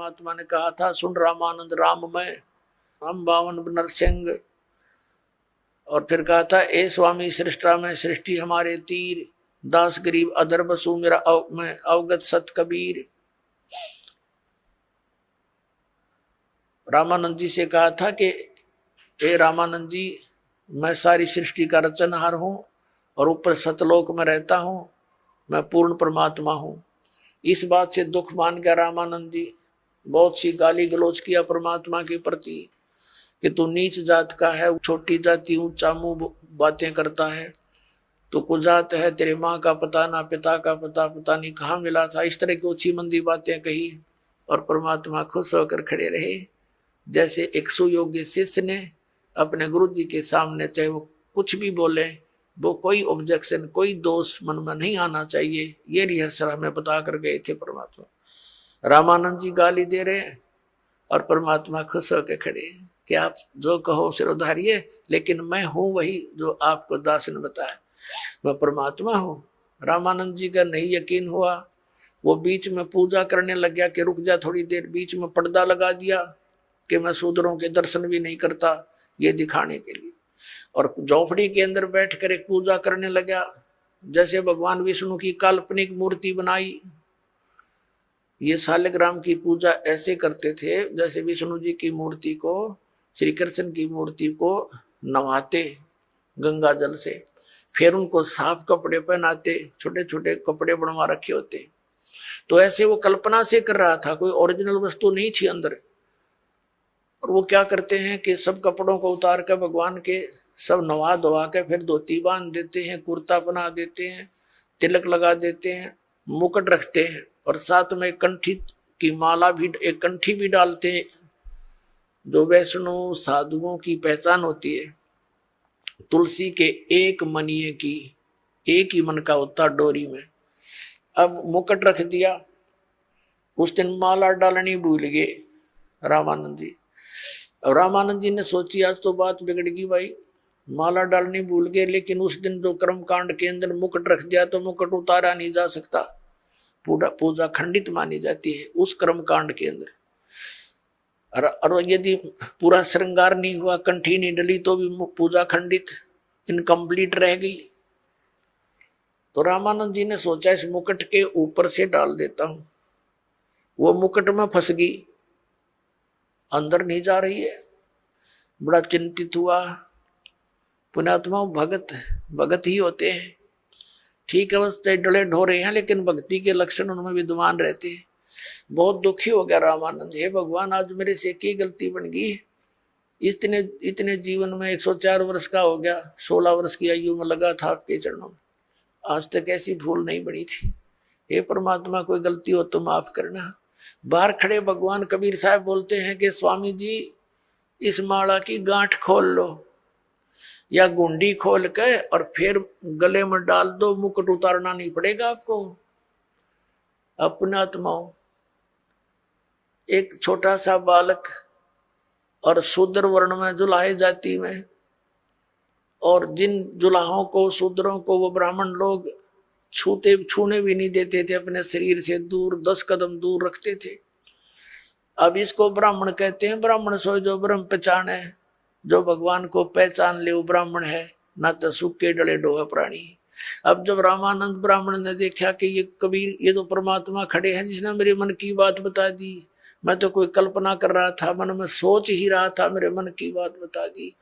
परमात्मा ने कहा था, सुन रामानंद राममय हम बावन नरसिंह। और फिर कहा था, ए स्वामी सृष्टा में सृष्टि हमारे तीर, दास गरीब अदर बसु मेरा मैं अवगत सत कबीर। रामानंद जी से कहा था कि ए रामानंद जी, मैं सारी सृष्टि का रचनहार हूं और ऊपर सतलोक में रहता हूं, मैं पूर्ण परमात्मा हूं। इस बात से दुख मान गया रामानंद जी, बहुत सी गाली गलौज किया परमात्मा के प्रति कि तू नीच जात का है, छोटी जाति ऊंचा मुंह बातें करता है, तो कुजात है, तेरे माँ का पता ना पिता का पता, पता नहीं कहाँ मिला था। इस तरह की ऊंची मंदी बातें कही और परमात्मा खुश होकर खड़े रहे, जैसे एक सुयोग्य शिष्य ने अपने गुरु जी के सामने चाहे वो कुछ भी बोले, वो कोई ऑब्जेक्शन कोई दोष मन में नहीं आना चाहिए। ये रिहर्सल हमें बता कर गए थे परमात्मा। रामानंद जी गाली दे रहे हैं और परमात्मा खुश होकर खड़े कि आप जो कहो सिर उधारिये, लेकिन मैं हूं वही जो आपको दास ने बताया, मैं परमात्मा हूं। रामानंद जी का नहीं यकीन हुआ, वो बीच में पूजा करने लग गया कि रुक जा थोड़ी देर। बीच में पर्दा लगा दिया कि मैं शूद्रों के दर्शन भी नहीं करता, ये दिखाने के लिए। और झोपड़ी के अंदर बैठकर एक पूजा करने लगा, जैसे भगवान विष्णु की काल्पनिक मूर्ति बनाई। ये शालिग्राम की पूजा ऐसे करते थे जैसे विष्णु जी की मूर्ति को, श्री कृष्ण की मूर्ति को नवाते गंगा जल से, फिर उनको साफ कपड़े पहनाते, छोटे छोटे कपड़े बनवा रखे होते। तो ऐसे वो कल्पना से कर रहा था, कोई ओरिजिनल वस्तु नहीं थी अंदर। और वो क्या करते हैं कि सब कपड़ों को उतार कर भगवान के सब नवा धोवा के फिर धोती बांध देते हैं, कुर्ता बना देते हैं, तिलक लगा देते हैं, मुकुट रखते हैं और साथ में कंठी की माला भी, एक कंठी भी डालते हैं, जो वैष्णव साधुओं की पहचान होती है। तुलसी के एक मनिये की एक ही मन का होता डोरी में। अब मुकुट रख दिया, उस दिन माला डालनी भूल गए रामानंद जी। अब रामानंद जी ने सोची आज तो बात बिगड़ गई भाई, माला डालनी भूल गए, लेकिन उस दिन जो कर्म कांड के अंदर मुकुट रख दिया तो मुकुट उतारा नहीं जा सकता, पूरा पूजा खंडित मानी जाती है उस कर्म कांड के अंदर। और यदि पूरा श्रृंगार नहीं हुआ, कंठी नहीं डली, तो भी पूजा खंडित इनकम्प्लीट रह गई। तो रामानंद जी ने सोचा इस मुकुट के ऊपर से डाल देता हूं। वो मुकुट में फंस गई, अंदर नहीं जा रही है। बड़ा चिंतित हुआ। पुण्यात्मा भगत ही होते हैं, ठीक अवस्था डले ढोरे हैं, लेकिन भक्ति के लक्षण उनमें विद्यमान रहते हैं। बहुत दुखी हो गया रामानंद, हे भगवान आज मेरे से की गलती बन गई। इतने जीवन में 104 वर्ष का हो गया, 16 वर्ष की आयु में लगा था आपके चरणों में, आज तक ऐसी भूल नहीं बनी थी। हे परमात्मा कोई गलती हो तो माफ करना। बाहर खड़े भगवान कबीर साहब बोलते हैं कि स्वामी जी इस माला की गांठ खोल लो या गुंडी खोल के और फिर गले में डाल दो, मुकुट उतारना नहीं पड़ेगा आपको। अपने आत्माओं, एक छोटा सा बालक और शूद्र वर्ण में जुलाहे जाति में, और जिन जुलाहों को शूद्रों को वो ब्राह्मण लोग छूने भी नहीं देते थे, अपने शरीर से दूर 10 कदम दूर रखते थे। अब इसको ब्राह्मण कहते हैं। ब्राह्मण सो जो ब्रह्म पहचान है, जो भगवान को पहचान ले वो ब्राह्मण है, ना तो सूखे डले डोहे प्राणी। अब जब रामानंद ब्राह्मण ने देखा कि ये कबीर, ये तो परमात्मा खड़े हैं जिसने मेरे मन की बात बता दी, मैं तो कोई कल्पना कर रहा था, मन में सोच ही रहा था, मेरे मन की बात बता दी।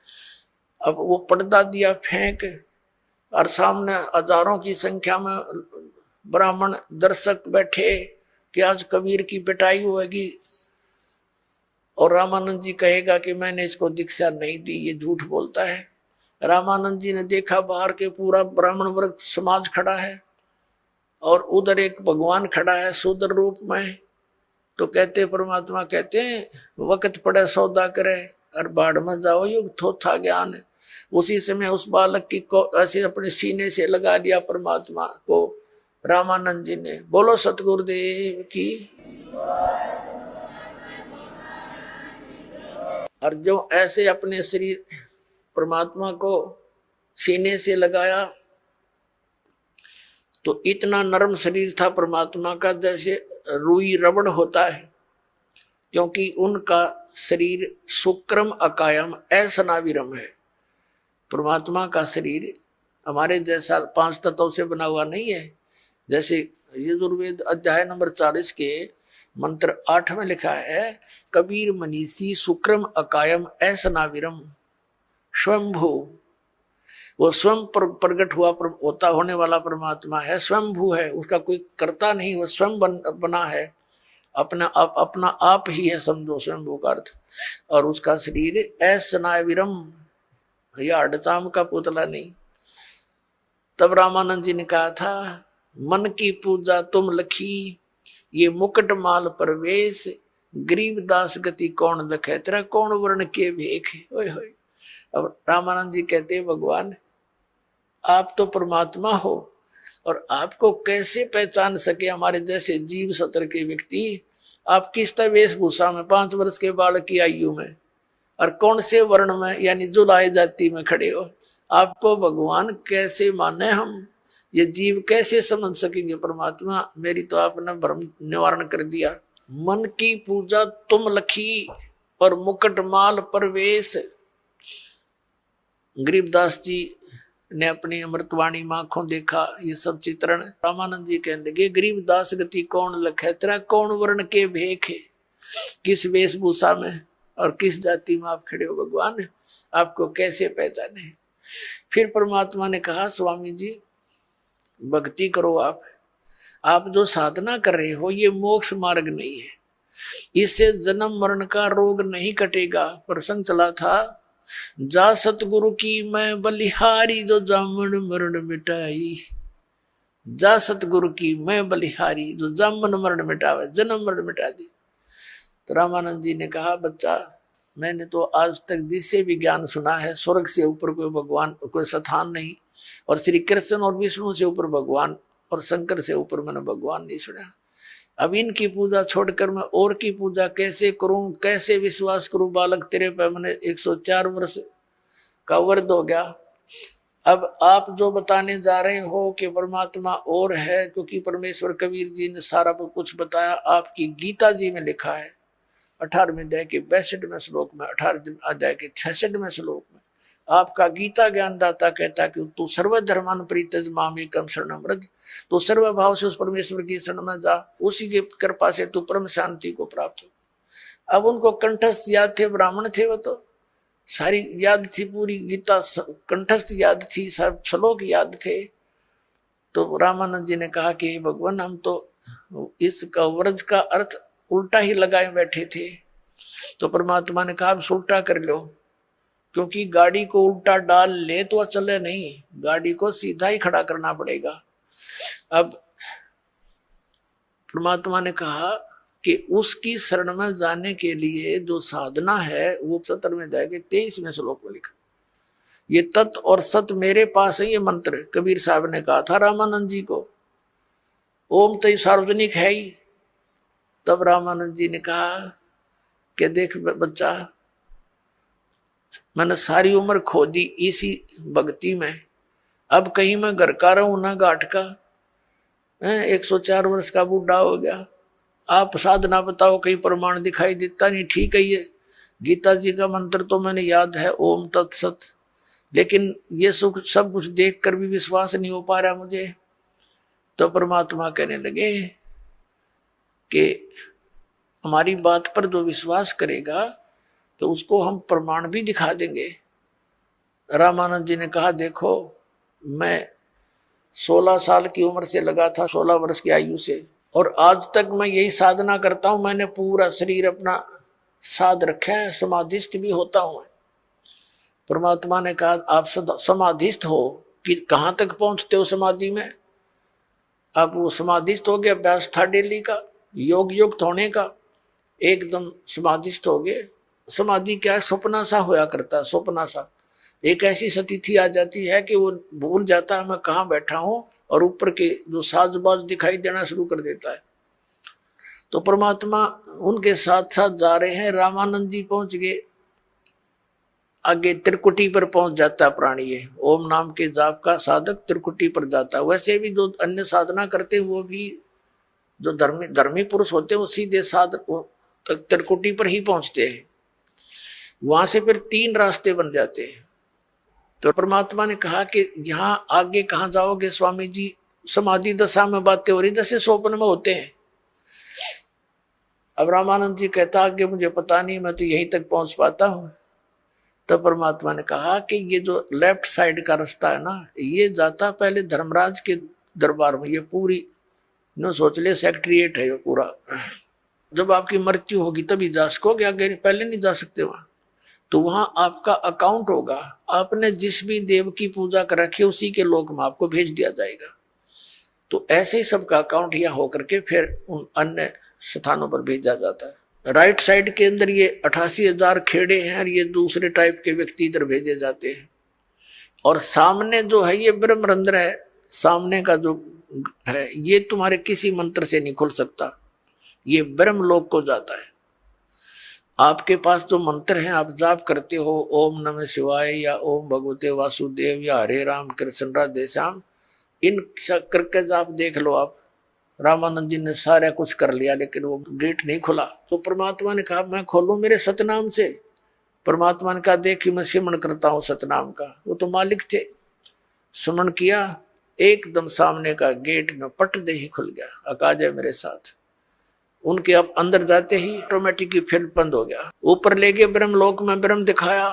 अब वो पर्दा दिया फेंक, और सामने हजारों की संख्या में ब्राह्मण दर्शक बैठे कि आज कबीर की पिटाई होगी और रामानंद जी कहेगा कि मैंने इसको दीक्षा नहीं दी, ये झूठ बोलता है। रामानंद जी ने देखा बाहर के पूरा ब्राह्मण वर्ग समाज खड़ा है और उधर एक भगवान खड़ा है शूद्र रूप में। तो कहते परमात्मा कहते हैं वक्त पड़े सौदा करे और बाढ़ में जाओ युग थोथा ज्ञान। उसी समय उस बालक की को ऐसे अपने सीने से लगा दिया परमात्मा को रामानंद जी ने। बोलो सतगुरुदेव की। और जो ऐसे अपने शरीर परमात्मा को सीने से लगाया तो इतना नरम शरीर था परमात्मा का, जैसे रुई रबड़ होता है क्योंकि उनका शरीर शुक्रम अकायम असनाविरम है। परमात्मा का शरीर हमारे जैसा 5 तत्वों से बना हुआ नहीं है। जैसे यजुर्वेद अध्याय नंबर 40 के मंत्र 8 में लिखा है, कबीर मनीषी शुक्रम अकायम असनाविरम स्वयंभू। वो स्वयं प्रकट हुआ होता होने वाला परमात्मा है, स्वयंभू है, उसका कोई कर्ता नहीं, वो स्वयं बना है, अपना आप ही है, समझो स्वयंभू का अर्थ। और उसका शरीर असनाविरम, या अडचाम का पुतला नहीं। तब रामानंद जी ने कहा था, मन की पूजा तुम लखी, ये मुकुट माल परवेश, गरीब दास गति कौन लखे, तेरा कौन वर्ण के भेख। ओए होए। अब रामानंद जी कहते हैं, भगवान आप तो परमात्मा हो, और आपको कैसे पहचान सके हमारे जैसे जीव सत्र के व्यक्ति। आप किस वेशभूषा में 5 वर्ष के बालक की आयु में और कौन से वर्ण में यानी जुलाए जाति में खड़े हो। आपको भगवान कैसे माने हम, ये जीव कैसे समझ सकेंगे परमात्मा। मेरी तो आपने भ्रम निवारण कर दिया। मन की पूजा तुम लखी और मुकुट माल परवेश। गरीबदास जी ने अपनी अमृतवाणी में आंखों देखा ये सब चित्रण। रामानंद जी कहने लगे, गरीबदास गति कौन लखे, तेरा कौन वर्ण के भेख है, किस वेशभूषा में और किस जाति में आप खड़े हो भगवान, आपको कैसे पहचाने। फिर परमात्मा ने कहा, स्वामी जी भक्ति करो, आप जो साधना कर रहे हो ये मोक्ष मार्ग नहीं है, इससे जन्म मरण का रोग नहीं कटेगा। प्रसंग चला था, जा सतगुरु की मैं बलिहारी, जो जामन मरण मिटाई। जा सतगुरु की मैं बलिहारी, जो जामन मरण मिटावे, जन्म मरण मिटा दी। तो रामानंद जी ने कहा, बच्चा मैंने तो आज तक जिससे भी ज्ञान सुना है, स्वर्ग से ऊपर कोई भगवान कोई स्थान नहीं, और श्री कृष्ण और विष्णु से ऊपर भगवान और शंकर से ऊपर मैंने भगवान नहीं सुना। अब इनकी पूजा छोड़कर मैं और की पूजा कैसे करूं, कैसे विश्वास करूं। बालक तेरे पे मैंने 104 वर्ष का वर्द हो गया। अब आप जो बताने जा रहे हो कि परमात्मा और है, क्योंकि परमेश्वर कबीर जी ने सारा कुछ बताया, आपकी गीता जी में लिखा है 18वें अध्याय के 62वें श्लोक में, 18वें अध्याय के 66वें श्लोक में आपका गीता ज्ञानदाता कहता है कि तू सर्वधर्मान परित्यज माम एकम शरणम व्रज, तो सर्व भाव से उस परमेश्वर की शरण में जा, उसी की कृपा से तू परम शांति को प्राप्त हो। अब उनको कंठस्थ याद थे, ब्राह्मण थे, वो तो सारी याद थी, पूरी गीता कंठस्थ याद थी, सब श्लोक याद थे। तो रामानंद जी ने कहा कि भगवान हम तो इसका व्रज का अर्थ उल्टा ही लगाए बैठे थे। तो परमात्मा ने कहा, अब उल्टा कर लो, क्योंकि गाड़ी को उल्टा डाल ले तो चले नहीं, गाड़ी को सीधा ही खड़ा करना पड़ेगा। अब परमात्मा ने कहा कि उसकी शरण में जाने के लिए जो साधना है वो 17 में जाएगी 23वें श्लोक में लिखा, ये तत् और सत मेरे पास है। ये मंत्र कबीर साहब ने कहा था रामानंद जी को, ओम तो सार्वजनिक है ही। तब रामानंद जी ने कहा कि देख बच्चा, मैंने सारी उम्र खो दी इसी भक्ति में, अब कहीं मैं घर का रहूं ना घाट का, 104 वर्ष का बूढ़ा हो गया। आप साधना बताओ, कहीं प्रमाण दिखाई देता नहीं। ठीक है, ये गीता जी का मंत्र तो मैंने याद है, ओम तत्सत, लेकिन ये सब कुछ देख कर भी विश्वास नहीं हो पा रहा मुझे। तो परमात्मा कहने लगे कि हमारी बात पर जो विश्वास करेगा तो उसको हम प्रमाण भी दिखा देंगे। रामानंद जी ने कहा, देखो मैं 16 साल की उम्र से लगा था, 16 वर्ष की आयु से, और आज तक मैं यही साधना करता हूं। मैंने पूरा शरीर अपना साध रखा है, समाधिस्थ भी होता हूं। परमात्मा ने कहा, आप समाधिस्थ हो कि कहां तक पहुंचते हो समाधि में। अब वो समाधिस्थ हो गए, अभ्यास था डेली का, योग युक्त होने का, एकदम समाधिस्थ हो गए। समाधि क्या है, सपना सा होया करता है, सपना सा। एक ऐसी स्थिति आ जाती है कि वो भूल जाता है मैं कहाँ बैठा हूं, और ऊपर के जो साजबाज दिखाई देना शुरू कर देता है। तो परमात्मा उनके साथ साथ जा रहे हैं। रामानंद जी पहुंच गए, आगे त्रिकुटी पर पहुंच जाता है प्राणी। है ओम नाम के जाप का साधक त्रिकुटी पर जाता है। वैसे भी जो अन्य साधना करते हैं वो भी जो धर्मी पुरुष होते हैं वो सीधे तक त्रिकुटी पर ही पहुंचते हैं। वहां से फिर 3 रास्ते बन जाते हैं। तो परमात्मा ने कहा कि यहां आगे कहां जाओगे स्वामी जी, समाधि दशा में बातें हो रही जैसे स्वप्न में होते हैं। अब रामानंद जी कहता आगे मुझे पता नहीं, मैं तो यहीं तक पहुंच पाता हूं। तब परमात्मा ने कहा कि ये जो लेफ्ट साइड का रास्ता है ना, ये जाता पहले धर्मराज के दरबार में। ये पूरी नो सोच ले सेक्रेटरीएट है ये पूरा। जब आपकी मृत्यु होगी तभी जा सकोगे, आगे पहले नहीं जा सकते वहां। तो वहां आपका अकाउंट होगा, आपने जिस भी देव की पूजा कर रखी है उसी के लोक में आपको भेज दिया जाएगा। तो ऐसे ही सबका अकाउंट यहाँ होकर के फिर उन अन्य स्थानों पर भेजा जाता है। राइट साइड के अंदर ये 88,000 खेड़े हैं और ये दूसरे टाइप के व्यक्ति इधर भेजे जाते हैं। और सामने जो है ये ब्रह्मरंध्र है, सामने का जो है ये तुम्हारे किसी मंत्र से नहीं खुल सकता, ये ब्रह्मलोक को जाता है। आपके पास जो मंत्र हैं आप जाप करते हो, ओम नमः शिवाय या ओम भगवते वासुदेव या हरे राम कृष्ण राधे श्याम, इन करके जाप देख लो आप। रामानंद जी ने सारा कुछ कर लिया लेकिन वो गेट नहीं खुला। तो परमात्मा ने कहा मैं खोलूं मेरे सतनाम से। परमात्मा ने कहा देखिए मैं सिमरण करता हूं सतनाम का। वो तो मालिक थे, सिमरण किया, एकदम सामने का गेट न पट दे ही खुल गया। अकाजय मेरे साथ। उनके अब अंदर जाते ही ऑटोमेटिक ही फिर बंद हो गया। ऊपर ले गए ब्रह्मलोक में, ब्रह्म दिखाया।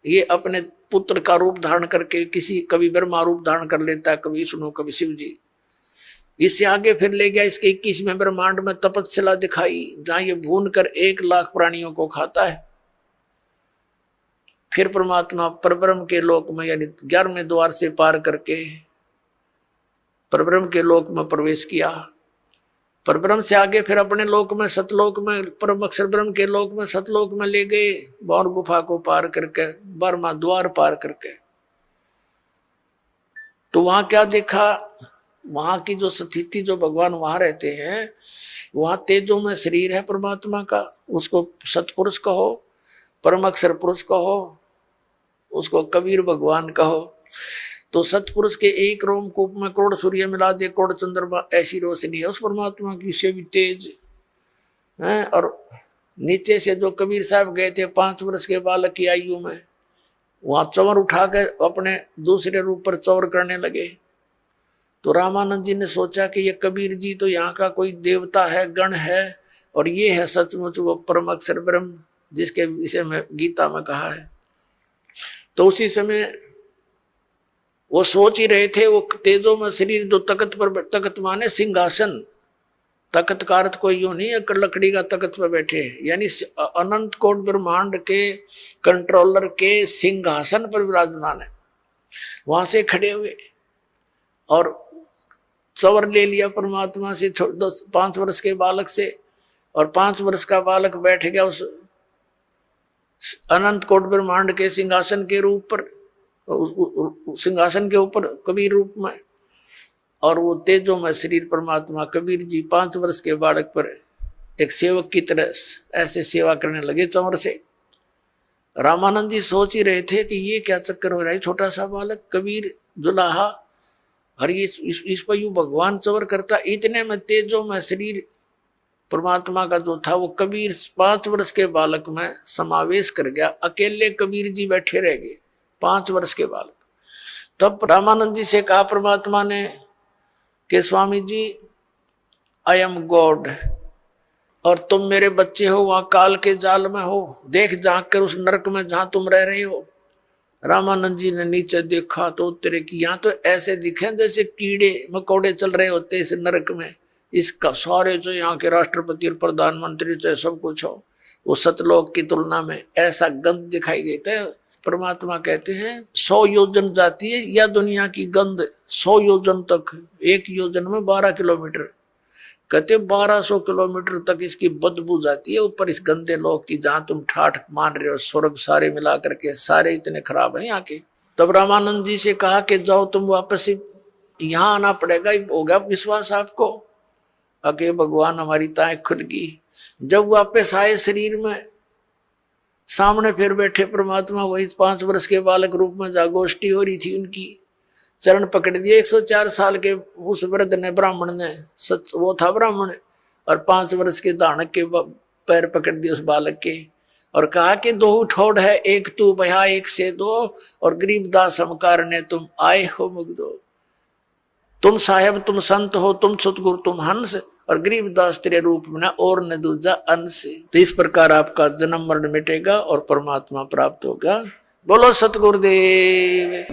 ये अपने पुत्र का रूप धारण करके किसी कभी ब्रह्मा रूप धारण कर लेता है, कभी विष्णु कभी शिव जी। इससे आगे फिर ले गया इसके 21वें ब्रह्मांड में तपस्या दिखाई, जहां ये भून कर 1 लाख प्राणियों को खाता है। फिर परमात्मा परब्रह्म के लोक में यानी 11वें द्वार से पार करके परब्रह्म के लोक में प्रवेश किया। परब्रह्म से आगे फिर अपने लोक में सतलोक में परम अक्षर ब्रह्म के लोक में सतलोक में ले गए, बौर गुफा को पार करके 12वां द्वार पार करके। तो वहां क्या देखा, वहां की जो स्थिति जो भगवान वहां रहते हैं, वहां तेजो में शरीर है परमात्मा का, उसको सतपुरुष कहो, परम अक्षर पुरुष कहो, उसको कबीर भगवान कहो। तो सतपुरुष के एक रोमकूप में करोड़ सूर्य मिला दे, करोड़ चंद्रमा ऐसी रोशनी है उस परमात्मा की, से भी तेज है। और नीचे से जो कबीर साहब गए थे 5 वर्ष के बालक की आयु में, वहां चवर उठा कर अपने दूसरे रूप पर चवर करने लगे। तो रामानंद जी ने सोचा कि ये कबीर जी तो यहाँ का कोई देवता है, गण है, और ये है सचमुच वो परम अक्षर ब्रह्म जिसके विषय में गीता में कहा है। तो उसी समय वो सोच ही रहे थे, वो तेजो में शरीर जो तख्त पर, तख्त माने सिंहासन, तख्त का अर्थ कोई यूं नहीं है लकड़ी का तख्त पर बैठे, यानी अनंत कोट ब्रह्मांड के कंट्रोलर के सिंहासन पर विराजमान है। वहां से खड़े हुए और चवर ले लिया परमात्मा से 5 वर्ष के बालक से, और 5 वर्ष का बालक बैठ गया उस अनंत कोट ब्रह्मांड के सिंहासन के रूप पर, सिंहासन के ऊपर कबीर रूप में। और वो तेजो में शरीर परमात्मा कबीर जी 5 वर्ष के बालक पर एक सेवक की तरह ऐसे सेवा करने लगे चंवर से। रामानंद जी सोच ही रहे थे कि ये क्या चक्कर हो रहा है, छोटा सा बालक कबीर दुलाहा, और ये इस पर यूं भगवान चंवर करता। इतने में तेजो में शरीर परमात्मा का जो था वो कबीर 5 वर्ष के बालक में समावेश कर गया। अकेले कबीर जी बैठे रह गए 5 वर्ष के बालक। तब रामानंद जी से कहा परमात्मा ने कि Swami ji I am God और तुम मेरे बच्चे हो, वहां काल के जाल में हो, देख झांक कर उस नरक में जहां तुम रह रहे हो। रामानंद जी ने नीचे देखा तो उत्तरे की यहाँ तो ऐसे दिखे जैसे कीड़े मकोड़े चल रहे होते इस नरक में। इसका सारे जो यहाँ के राष्ट्रपति और प्रधानमंत्री चाहे सब कुछ हो, वो सतलोक की तुलना में ऐसा गंध दिखाई देता है। परमात्मा कहते हैं 100 योजन जाती है या दुनिया की गंध 100 योजन तक, 1 योजन में 12 किलोमीटर, कहते 1200 किलोमीटर तक इसकी बदबू जाती है ऊपर इस गंदे लोक की, जहां तुम ठाठ मान रहे हो स्वर्ग सारे मिला करके सारे इतने खराब हैं यहाँ के। तब रामानंद जी से कहा कि जाओ तुम वापस यहाँ आना पड़ेगा। हो गया विश्वास आपको? अके भगवान हमारी ताएं खुल गई। जब वापस आए शरीर में, सामने फिर बैठे परमात्मा वही 5 वर्ष के बालक रूप में, जहाँ गोष्ठी हो रही थी उनकी, चरण पकड़ दिए। 104 साल के उस वृद्ध ने, ब्राह्मण ने, सच वो था ब्राह्मण, और 5 वर्ष के दानक के पैर पकड़ दिए उस बालक के और कहा कि दो ठोड़ है, एक तू भया एक से दो, और गरीबदास हम कारणे तुम आए हो मुग्धो। तुम साहेब तुम संत हो, तुम सतगुरु तुम हंस, और गरीबदास तेरे रूप में और न दूजा अंश। तो इस प्रकार आपका जन्म मरण मिटेगा और परमात्मा प्राप्त होगा। बोलो सतगुरुदेव।